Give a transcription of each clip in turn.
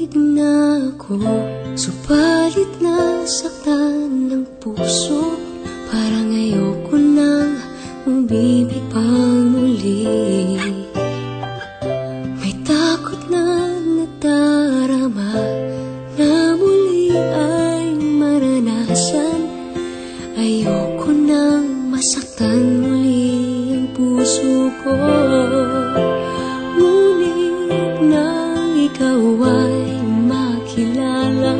Nanginginig na ako, subalit nasaktan ng puso. Parang ayoko nang umibig pang muli. May takot na nadarama na muli ay maranasan. Ayoko nang masaktan muli ang puso ko. Ngunit nang ikaw ay makilala,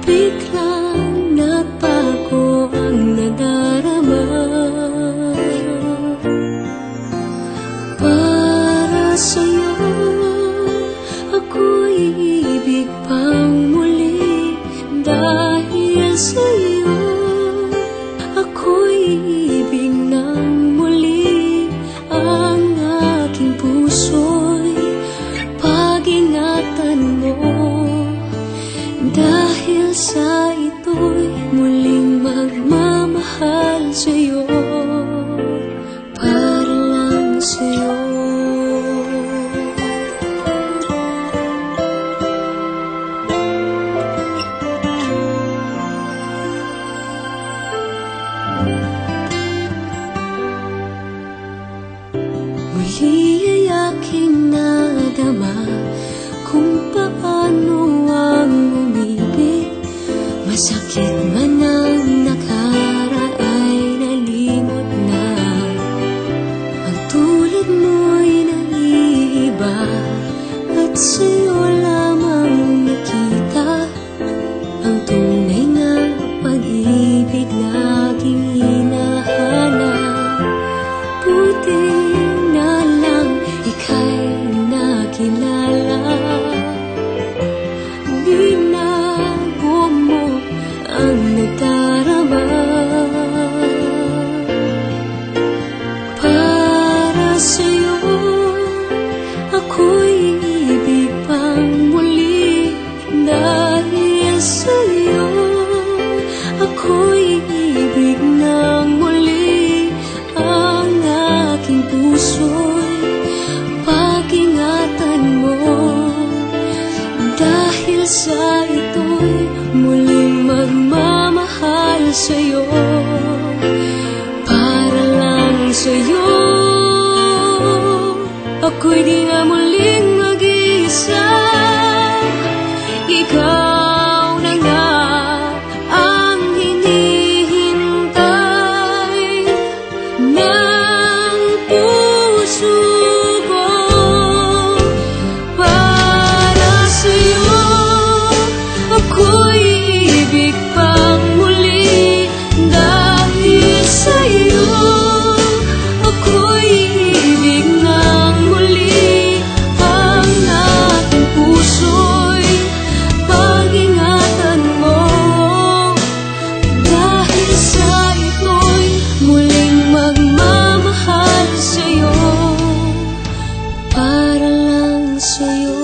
biglang nagbago ang nadarama. Para sa'yo ako'y ibig pang muli. Dahil sa'yo ako'y ibig ng muli. Ang aking puso'y pag-ingatan mo. Dahil sa ito'y muling magmamahal sa'yo, para lang sa'yo. Muli ay aking nadama kung paano ang umibig. Masakit man ang nakaraay, nalimot na. Ang tulad mo'y naiiba, at sa'yo lamang nakita ang tunay na pag-ibig laging hinahanap. Buti na lang ika'y nakilala. Binago mo ang nadarama. Para sa'yo ako'y ibig pang muli. Dahil sa'yo ako'y ibig ng muli. Ang aking puso'y pag-ingatan mo. Dahil sa ito'y muling magmamahal sa'yo, para lang sa'yo. Ako'y di na muling mag-iisa. Ikaw na nga ang hinihintay ng puso ko. Para sa'yo ako'y ibig pang muli. Dahil sa'yo ako'y ibig ng muli. Ang aking puso'y pag-ingatan mo. Dahil sa ito'y muling magmamahal sa'yo, para lang sa'yo.